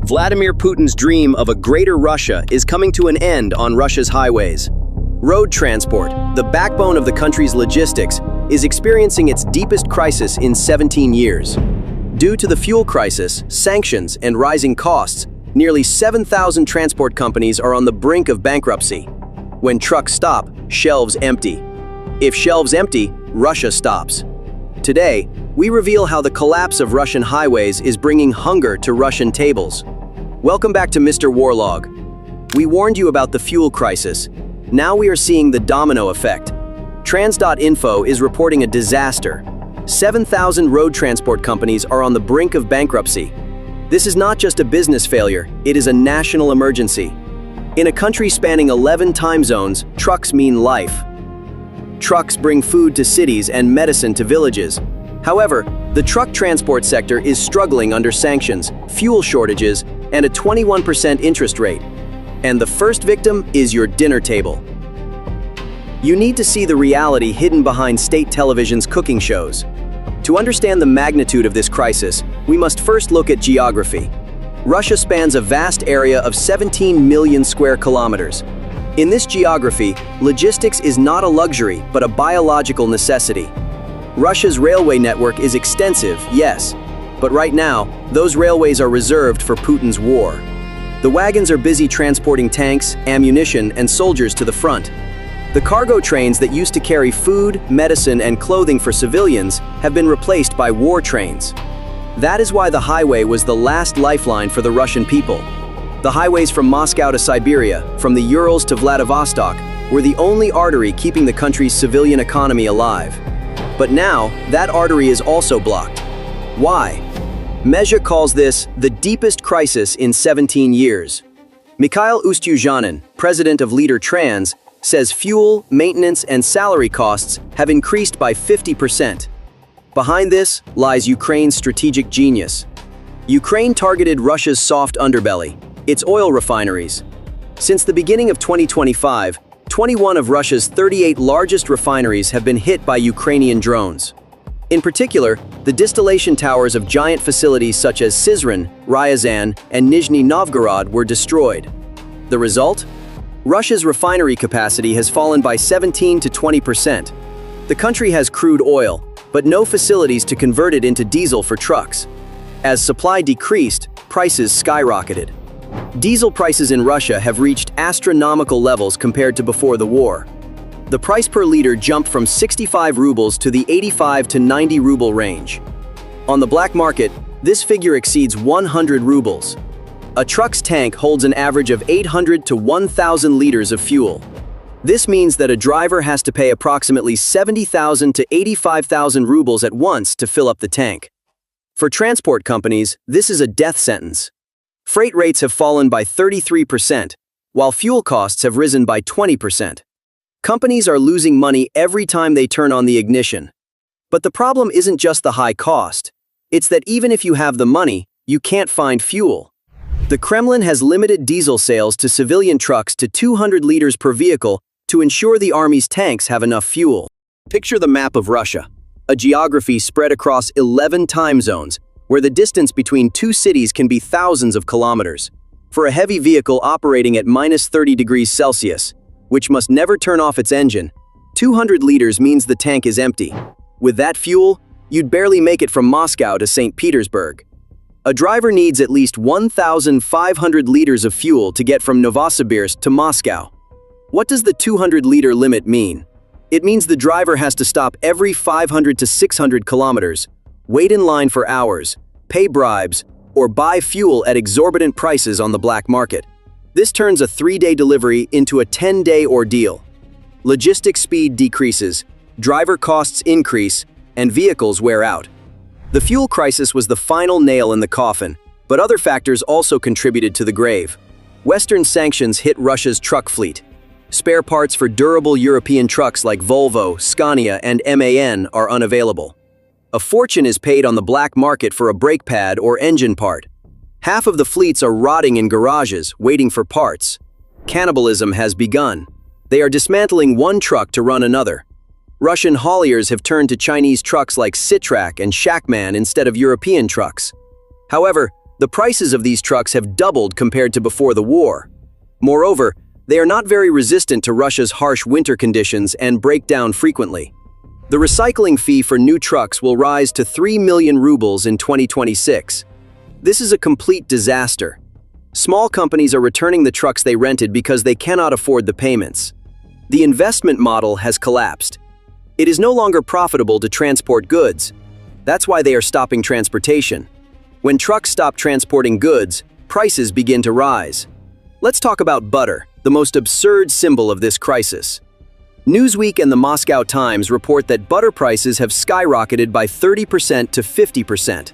Vladimir Putin's dream of a greater Russia is coming to an end on Russia's highways. Road transport, the backbone of the country's logistics, is experiencing its deepest crisis in 17 years. Due to the fuel crisis, sanctions, and rising costs, nearly 7,000 transport companies are on the brink of bankruptcy. When trucks stop, shelves empty. If shelves empty, Russia stops. Today, we reveal how the collapse of Russian highways is bringing hunger to Russian tables. Welcome back to Mr. Warlog. We warned you about the fuel crisis. Now we are seeing the domino effect. Trans.info is reporting a disaster. 7,000 road transport companies are on the brink of bankruptcy. This is not just a business failure, it is a national emergency. In a country spanning 11 time zones, trucks mean life. Trucks bring food to cities and medicine to villages. However, the truck transport sector is struggling under sanctions, fuel shortages, and a 21% interest rate. And the first victim is your dinner table. You need to see the reality hidden behind state television's cooking shows. To understand the magnitude of this crisis, we must first look at geography. Russia spans a vast area of 17 million square kilometers. In this geography, logistics is not a luxury, but a biological necessity. Russia's railway network is extensive, yes, but right now, those railways are reserved for Putin's war. The wagons are busy transporting tanks, ammunition, and soldiers to the front. The cargo trains that used to carry food, medicine, and clothing for civilians have been replaced by war trains. That is why the highway was the last lifeline for the Russian people. The highways from Moscow to Siberia, from the Urals to Vladivostok, were the only artery keeping the country's civilian economy alive. But now, that artery is also blocked. Why? Mezha calls this the deepest crisis in 17 years. Mikhail Ustyuzhanin, president of Leader Trans, says fuel, maintenance, and salary costs have increased by 50%. Behind this lies Ukraine's strategic genius. Ukraine targeted Russia's soft underbelly, its oil refineries. Since the beginning of 2025, 21 of Russia's 38 largest refineries have been hit by Ukrainian drones. In particular, the distillation towers of giant facilities such as Syzran, Ryazan, and Nizhny Novgorod were destroyed. The result? Russia's refinery capacity has fallen by 17 to 20%. The country has crude oil, but no facilities to convert it into diesel for trucks. As supply decreased, prices skyrocketed. Diesel prices in Russia have reached astronomical levels compared to before the war. The price per liter jumped from 65 rubles to the 85 to 90 ruble range. On the black market, this figure exceeds 100 rubles. A truck's tank holds an average of 800 to 1,000 liters of fuel. This means that a driver has to pay approximately 70,000 to 85,000 rubles at once to fill up the tank. For transport companies, this is a death sentence. Freight rates have fallen by 33%, while fuel costs have risen by 20%. Companies are losing money every time they turn on the ignition. But the problem isn't just the high cost. It's that even if you have the money, you can't find fuel. The Kremlin has limited diesel sales to civilian trucks to 200 liters per vehicle to ensure the army's tanks have enough fuel. Picture the map of Russia, a geography spread across 11 time zones, where the distance between two cities can be thousands of kilometers. For a heavy vehicle operating at -30 degrees Celsius, which must never turn off its engine, 200 liters means the tank is empty. With that fuel, you'd barely make it from Moscow to St. Petersburg. A driver needs at least 1,500 liters of fuel to get from Novosibirsk to Moscow. What does the 200-liter limit mean? It means the driver has to stop every 500 to 600 kilometers, wait in line for hours, pay bribes, or buy fuel at exorbitant prices on the black market. This turns a 3-day delivery into a 10-day ordeal. Logistics speed decreases, driver costs increase, and vehicles wear out. The fuel crisis was the final nail in the coffin, but other factors also contributed to the grave. Western sanctions hit Russia's truck fleet. Spare parts for durable European trucks like Volvo, Scania, and MAN are unavailable. A fortune is paid on the black market for a brake pad or engine part. Half of the fleets are rotting in garages, waiting for parts. Cannibalism has begun. They are dismantling one truck to run another. Russian hauliers have turned to Chinese trucks like Sitrak and Shakman instead of European trucks. However, The prices of these trucks have doubled compared to before the war. Moreover, they are not very resistant to Russia's harsh winter conditions and break down frequently. The recycling fee for new trucks will rise to 3 million rubles in 2026. This is a complete disaster. Small companies are returning the trucks they rented because they cannot afford the payments. The investment model has collapsed. It is no longer profitable to transport goods. That's why they are stopping transportation. When trucks stop transporting goods, prices begin to rise. Let's talk about butter, the most absurd symbol of this crisis. Newsweek and the Moscow Times report that butter prices have skyrocketed by 30% to 50%.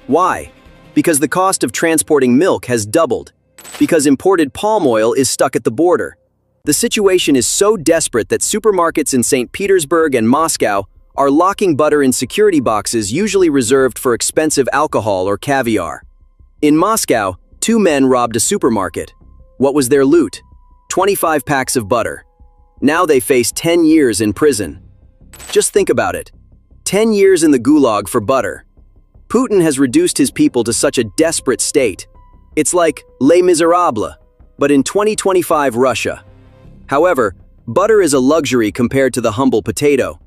Why? Because the cost of transporting milk has doubled. Because imported palm oil is stuck at the border. The situation is so desperate that supermarkets in St. Petersburg and Moscow are locking butter in security boxes usually reserved for expensive alcohol or caviar. In Moscow, 2 men robbed a supermarket. What was their loot? 25 packs of butter. Now they face 10 years in prison. Just think about it. 10 years in the gulag for butter. Putin has reduced his people to such a desperate state. It's like Les Miserables, but in 2025 Russia. However, butter is a luxury compared to the humble potato,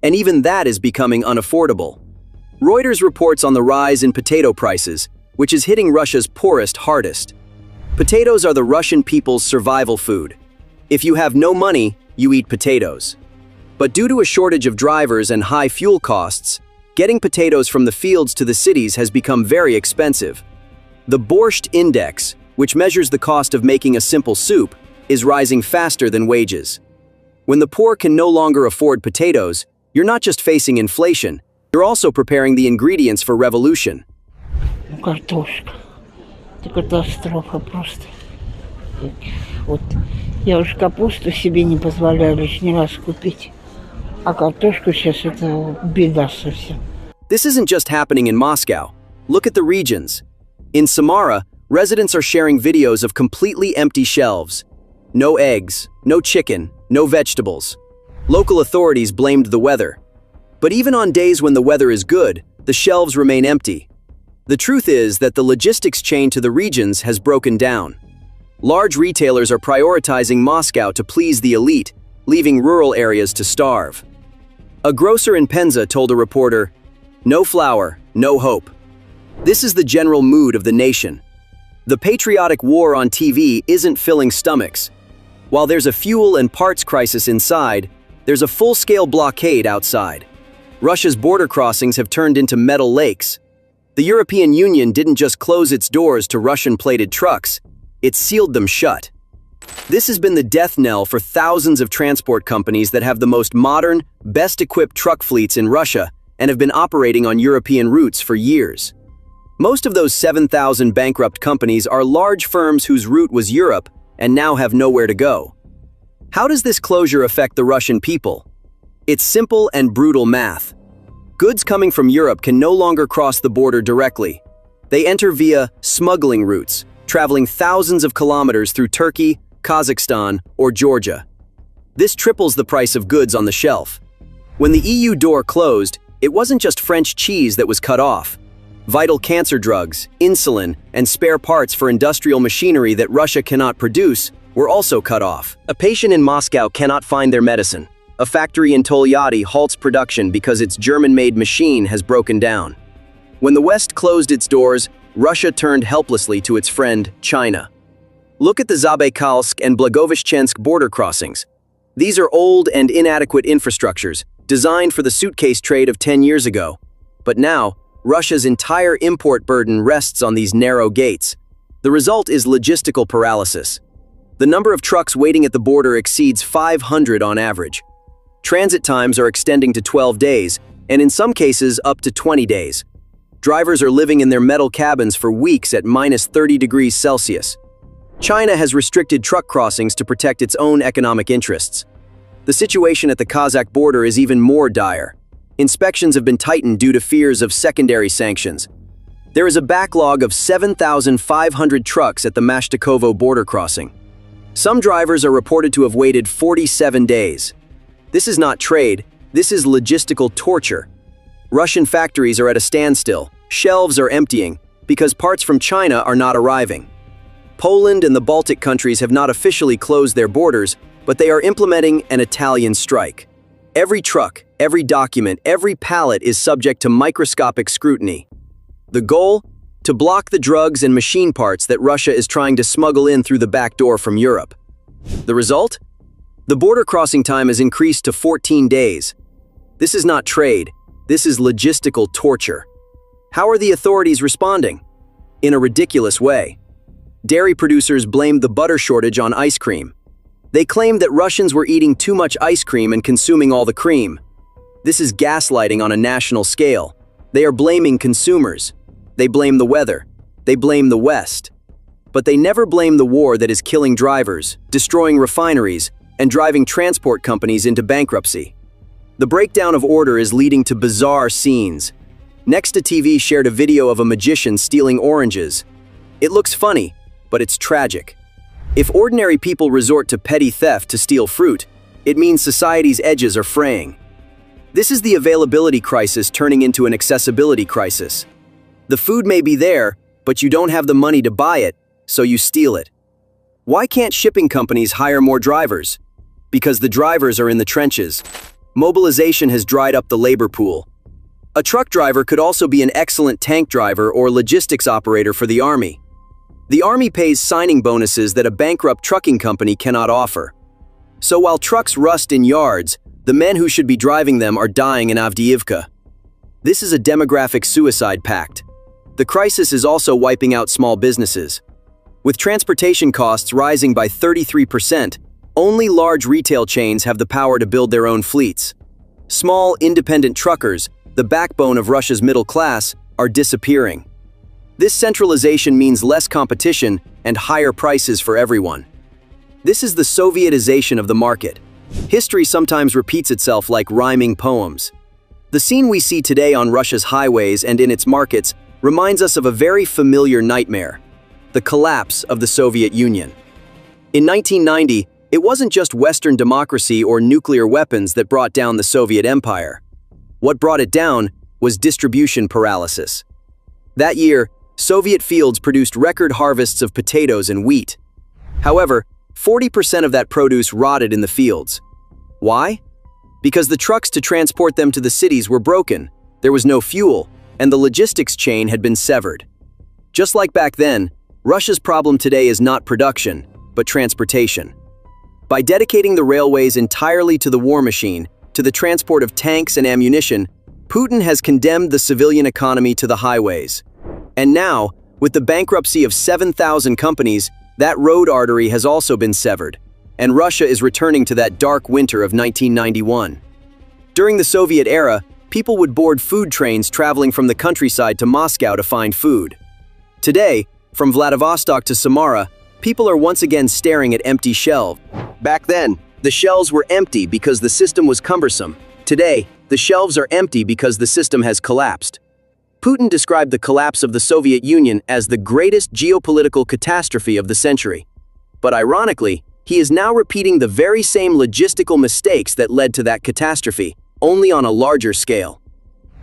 and even that is becoming unaffordable. Reuters reports on the rise in potato prices, which is hitting Russia's poorest hardest. Potatoes are the Russian people's survival food. If you have no money, you eat potatoes. But due to a shortage of drivers and high fuel costs, getting potatoes from the fields to the cities has become very expensive. The Borscht Index, which measures the cost of making a simple soup, is rising faster than wages. When the poor can no longer afford potatoes, you're not just facing inflation, you're also preparing the ingredients for revolution. Картошка. Это катастрофа просто. Вот я уж капусту себе не позволяю лишний раз купить. А картошку сейчас это беда совсем. This isn't just happening in Moscow. Look at the regions. In Samara, residents are sharing videos of completely empty shelves. No eggs, no chicken, no vegetables. Local authorities blamed the weather. But even on days when the weather is good, the shelves remain empty. The truth is that the logistics chain to the regions has broken down. Large retailers are prioritizing Moscow to please the elite, leaving rural areas to starve. A grocer in Penza told a reporter, "No flour, no hope." This is the general mood of the nation. The patriotic war on TV isn't filling stomachs. While there's a fuel and parts crisis inside, there's a full-scale blockade outside. Russia's border crossings have turned into metal lakes. The European Union didn't just close its doors to Russian-plated trucks, it sealed them shut. This has been the death knell for thousands of transport companies that have the most modern, best-equipped truck fleets in Russia and have been operating on European routes for years. Most of those 7,000 bankrupt companies are large firms whose route was Europe and now have nowhere to go. How does this closure affect the Russian people? It's simple and brutal math. Goods coming from Europe can no longer cross the border directly. They enter via smuggling routes, traveling thousands of kilometers through Turkey, Kazakhstan, or Georgia. This triples the price of goods on the shelf. When the EU door closed, it wasn't just French cheese that was cut off. Vital cancer drugs, insulin, and spare parts for industrial machinery that Russia cannot produce were also cut off. A patient in Moscow cannot find their medicine. A factory in Tolyatti halts production because its German-made machine has broken down. When the West closed its doors, Russia turned helplessly to its friend, China. Look at the Zabaikalsk and Blagoveshchensk border crossings. These are old and inadequate infrastructures, designed for the suitcase trade of 10 years ago. But now, Russia's entire import burden rests on these narrow gates. The result is logistical paralysis. The number of trucks waiting at the border exceeds 500 on average. Transit times are extending to 12 days, and in some cases up to 20 days. Drivers are living in their metal cabins for weeks at minus 30 degrees Celsius. China has restricted truck crossings to protect its own economic interests. The situation at the Kazakh border is even more dire. Inspections have been tightened due to fears of secondary sanctions. There is a backlog of 7,500 trucks at the Mashtikovo border crossing. Some drivers are reported to have waited 47 days. This is not trade, this is logistical torture. Russian factories are at a standstill, shelves are emptying, Because parts from China are not arriving. Poland and the Baltic countries have not officially closed their borders, but they are implementing an Italian strike. Every truck, every document, every pallet is subject to microscopic scrutiny. The goal? To block the drugs and machine parts that Russia is trying to smuggle in through the back door from Europe. The result? The border crossing time has increased to 14 days. This is not trade, this is logistical torture. How are the authorities responding? In a ridiculous way. Dairy producers blamed the butter shortage on ice cream. They claimed that Russians were eating too much ice cream and consuming all the cream. This is gaslighting on a national scale. They are blaming consumers. They blame the weather. They blame the West. But they never blame the war that is killing drivers, destroying refineries, and driving transport companies into bankruptcy. The breakdown of order is leading to bizarre scenes. Next to TV shared a video of a magician stealing oranges. It looks funny, but it's tragic. If ordinary people resort to petty theft to steal fruit, it means society's edges are fraying. This is the availability crisis turning into an accessibility crisis. The food may be there, but you don't have the money to buy it, so you steal it. Why can't shipping companies hire more drivers? Because the drivers are in the trenches. Mobilization has dried up the labor pool. A truck driver could also be an excellent tank driver or logistics operator for the Army. The Army pays signing bonuses that a bankrupt trucking company cannot offer. So while trucks rust in yards, the men who should be driving them are dying in Avdiivka. This is a demographic suicide pact. The crisis is also wiping out small businesses. With transportation costs rising by 33%, only large retail chains have the power to build their own fleets. Small, independent truckers, the backbone of Russia's middle class, are disappearing. This centralization means less competition and higher prices for everyone. This is the Sovietization of the market. History sometimes repeats itself like rhyming poems. The scene we see today on Russia's highways and in its markets reminds us of a very familiar nightmare: the collapse of the Soviet Union. In 1990, it wasn't just Western democracy or nuclear weapons that brought down the Soviet Empire. What brought it down was distribution paralysis. That year, Soviet fields produced record harvests of potatoes and wheat. However, 40% of that produce rotted in the fields. Why? Because the trucks to transport them to the cities were broken, there was no fuel, and the logistics chain had been severed. Just like back then, Russia's problem today is not production, but transportation. By dedicating the railways entirely to the war machine, to the transport of tanks and ammunition, Putin has condemned the civilian economy to the highways. And now, with the bankruptcy of 7,000 companies, that road artery has also been severed, and Russia is returning to that dark winter of 1991. During the Soviet era, people would board food trains traveling from the countryside to Moscow to find food. Today, from Vladivostok to Samara, people are once again staring at empty shelves. Back then, the shelves were empty because the system was cumbersome. Today, the shelves are empty because the system has collapsed. Putin described the collapse of the Soviet Union as the greatest geopolitical catastrophe of the century. But ironically, he is now repeating the very same logistical mistakes that led to that catastrophe, only on a larger scale.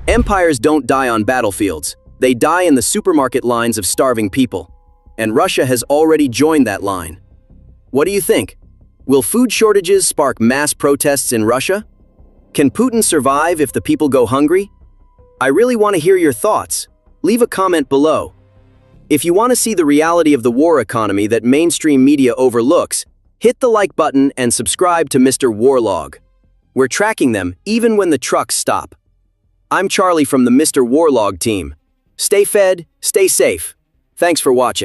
Empires don't die on battlefields, they die in the supermarket lines of starving people. And Russia has already joined that line. What do you think? Will food shortages spark mass protests in Russia? Can Putin survive if the people go hungry? I really want to hear your thoughts. Leave a comment below. If you want to see the reality of the war economy that mainstream media overlooks, hit the like button and subscribe to Mr. Warlog. We're tracking them even when the trucks stop. I'm Charlie from the Mr. Warlog team. Stay fed, stay safe. Thanks for watching.